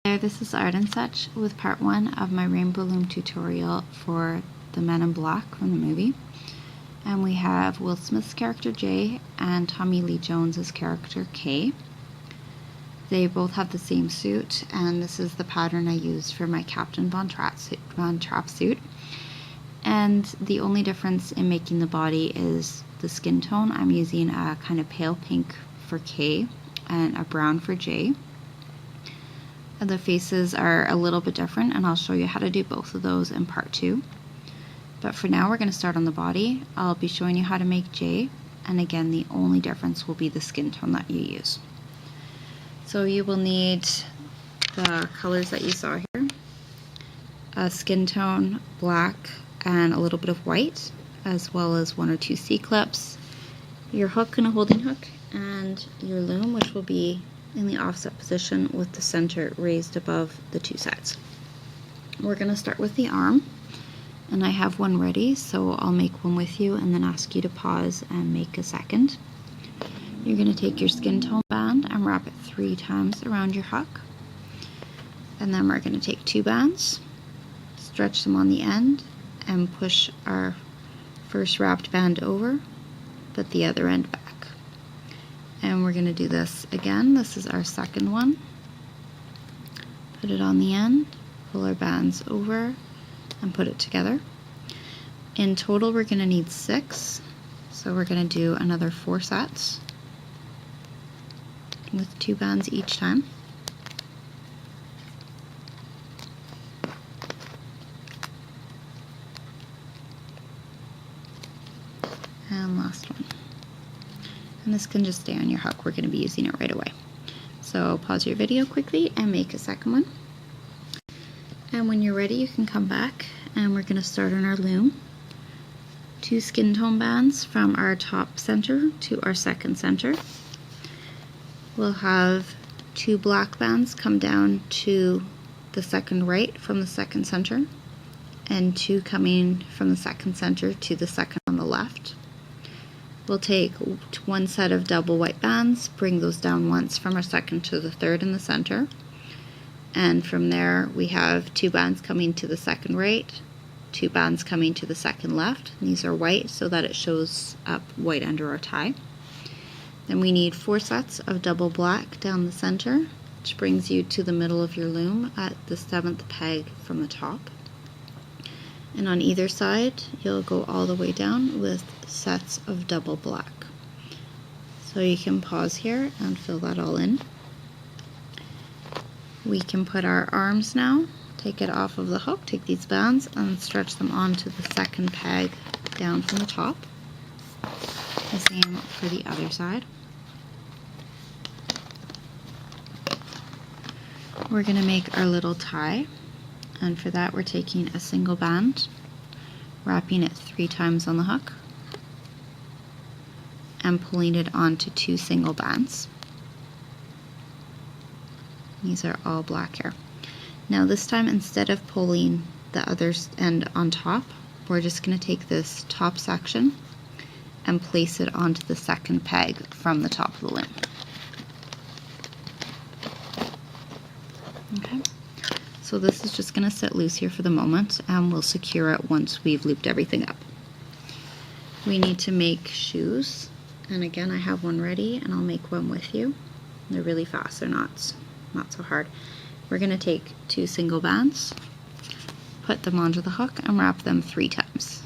There, this is Art and Such with part 1 of my Rainbow Loom tutorial for the Men in Black from the movie. And we have Will Smith's character Jay and Tommy Lee Jones's character Kay. They both have the same suit, and this is the pattern I used for my Captain Von Trapp suit. And the only difference in making the body is the skin tone. I'm using a kind of pale pink for Kay and a brown for Jay. The faces are a little bit different, and I'll show you how to do both of those in part 2. But for now, we're going to start on the body. I'll be showing you how to make Jay, and again, the only difference will be the skin tone that you use. So you will need the colors that you saw here, a skin tone, black, and a little bit of white, as well as 1 or 2 C-clips, your hook and a holding hook, and your loom, which will be in the offset position with the center raised above the 2 sides. We're going to start with the arm, and I have one ready, so I'll make one with you and then ask you to pause and make a second. You're going to take your skin tone band and wrap it 3 times around your hook, and then we're going to take 2 bands, stretch them on the end, and push our first wrapped band over, put the other end back. And we're going to do this again. This is our second one. Put it on the end, pull our bands over, and put it together. In total, we're going to need 6. So we're going to do another 4 sets with 2 bands each time. And last one. And this can just stay on your hook. We're going to be using it right away. So pause your video quickly and make a second one. And when you're ready, you can come back, and we're going to start on our loom. 2 skin tone bands from our top center to our second center. We'll have 2 black bands come down to the second right from the second center, and 2 coming from the second center to the second on the left. We'll take 1 set of double white bands, bring those down once from our second to the third in the center, and from there we have 2 bands coming to the second right, 2 bands coming to the second left. And these are white so that it shows up white under our tie. Then we need 4 sets of double black down the center, which brings you to the middle of your loom at the 7th peg from the top. And on either side, you'll go all the way down with sets of double black. So you can pause here and fill that all in. We can put our arms now, take it off of the hook, take these bands and stretch them onto the second peg down from the top. The same for the other side. We're going to make our little tie. And for that, we're taking a single band, wrapping it 3 times on the hook, and pulling it onto 2 single bands. These are all black here. Now this time, instead of pulling the other end on top, we're just going to take this top section and place it onto the second peg from the top of the loom. Okay. So this is just going to sit loose here for the moment, and we'll secure it once we've looped everything up. We need to make shoes, and again I have one ready, and I'll make one with you. They're really fast, they're not so hard. We're going to take 2 single bands, put them onto the hook, and wrap them 3 times.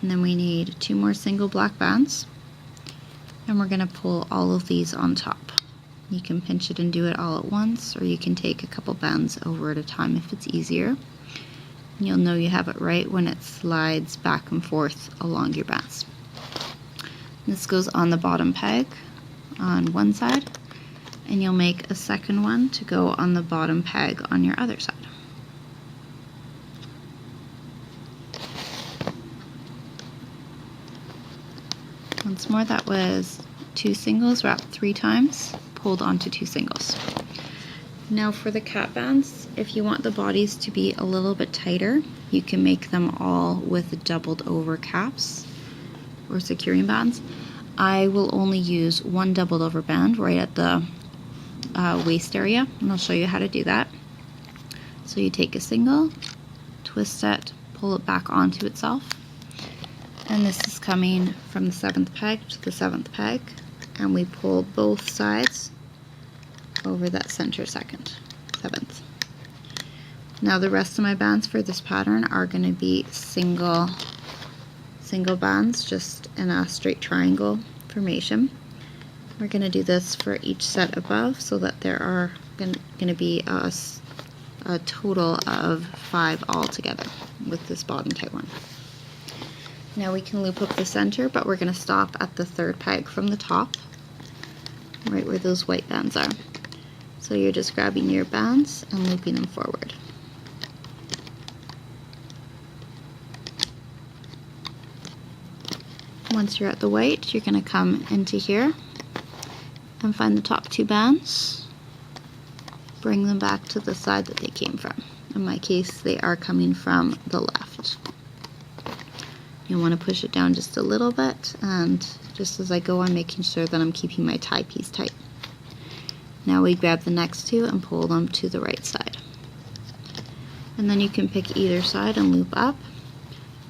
And then we need 2 more single black bands, and we're going to pull all of these on top. You can pinch it and do it all at once, or you can take a couple bands over at a time if it's easier. And you'll know you have it right when it slides back and forth along your bands. This goes on the bottom peg on one side, and you'll make a second one to go on the bottom peg on your other side. Once more, that was 2 singles wrapped 3 times, pulled onto 2 singles. Now for the cap bands, if you want the bodies to be a little bit tighter, you can make them all with doubled over caps or securing bands. I will only use 1 doubled over band right at the waist area, and I'll show you how to do that. So you take a single, twist it, pull it back onto itself, and this is coming from the 7th peg to the 7th peg, and we pull both sides over that center 7th. Now the rest of my bands for this pattern are going to be single bands, just in a straight triangle formation. We're going to do this for each set above, so that there are going to be a total of 5 altogether with this bottom tight one. Now we can loop up the center, but we're going to stop at the 3rd peg from the top, right where those white bands are. So you're just grabbing your bands and looping them forward. Once you're at the white, you're going to come into here and find the top 2 bands, bring them back to the side that they came from. In my case, they are coming from the left. You want to push it down just a little bit, and just as I go, I'm making sure that I'm keeping my tie piece tight. Now we grab the next 2 and pull them to the right side. And then you can pick either side and loop up.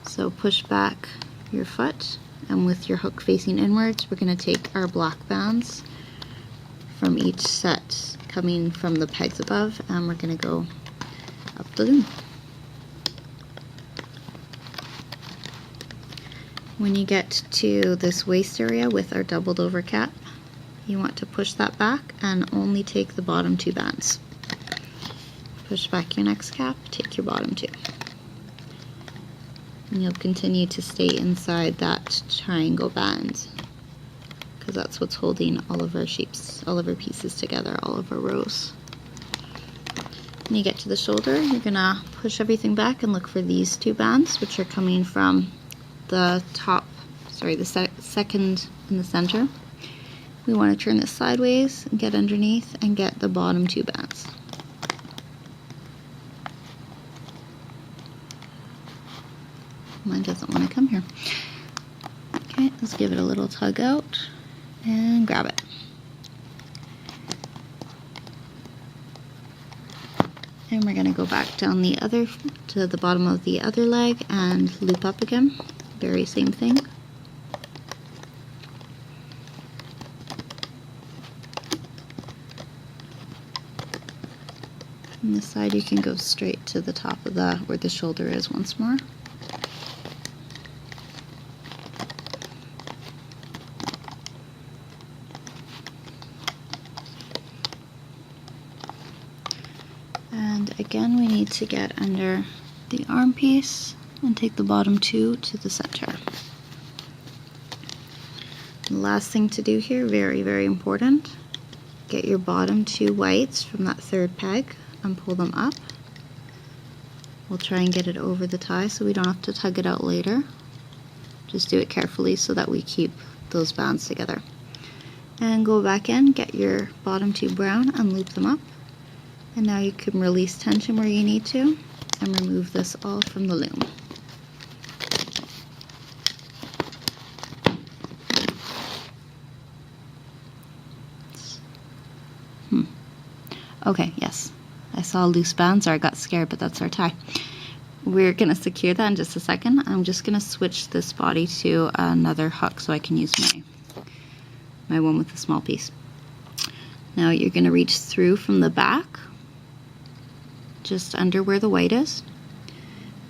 So push back your foot, and with your hook facing inwards, we're going to take our black bands from each set coming from the pegs above, and we're going to go up the loom. When you get to this waist area with our doubled over cap, you want to push that back and only take the bottom 2 bands. Push back your next cap, take your bottom 2. And you'll continue to stay inside that triangle band, because that's what's holding all of our shapes, all of our pieces together, all of our rows. When you get to the shoulder, you're gonna push everything back and look for these 2 bands, which are coming from the top, the second in the center. We want to turn this sideways and get underneath and get the bottom 2 bands. Mine doesn't want to come here. Okay, let's give it a little tug out and grab it. And we're going to go back down to the bottom of the other leg and loop up again. Very same thing. On this side you can go straight to the top of where the shoulder is once more. And again, we need to get under the arm piece and take the bottom 2 to the center. The last thing to do here, very, very important, get your bottom 2 whites from that 3rd peg and pull them up. We'll try and get it over the tie so we don't have to tug it out later. Just do it carefully so that we keep those bands together. And go back in, get your bottom 2 brown and loop them up. And now you can release tension where you need to and remove this all from the loom. Okay, yes. I saw loose bands, or I got scared, but that's our tie. We're going to secure that in just a second. I'm just going to switch this body to another hook so I can use my one with the small piece. Now you're going to reach through from the back, just under where the white is.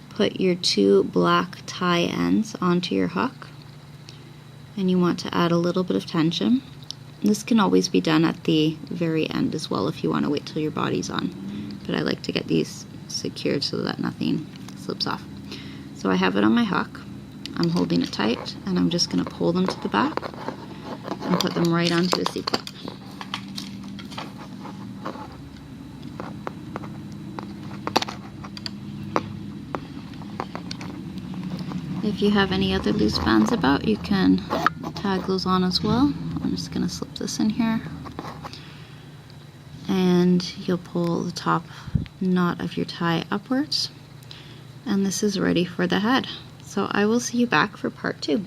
Put your 2 black tie ends onto your hook, and you want to add a little bit of tension. This can always be done at the very end as well if you want to wait till your body's on. But I like to get these secured so that nothing slips off. So I have it on my hook. I'm holding it tight, and I'm just going to pull them to the back and put them right onto a C-clip. If you have any other loose bands about, you can tag those on as well. I'm just going to slip this in here, and you'll pull the top knot of your tie upwards, and this is ready for the head. So I will see you back for part 2.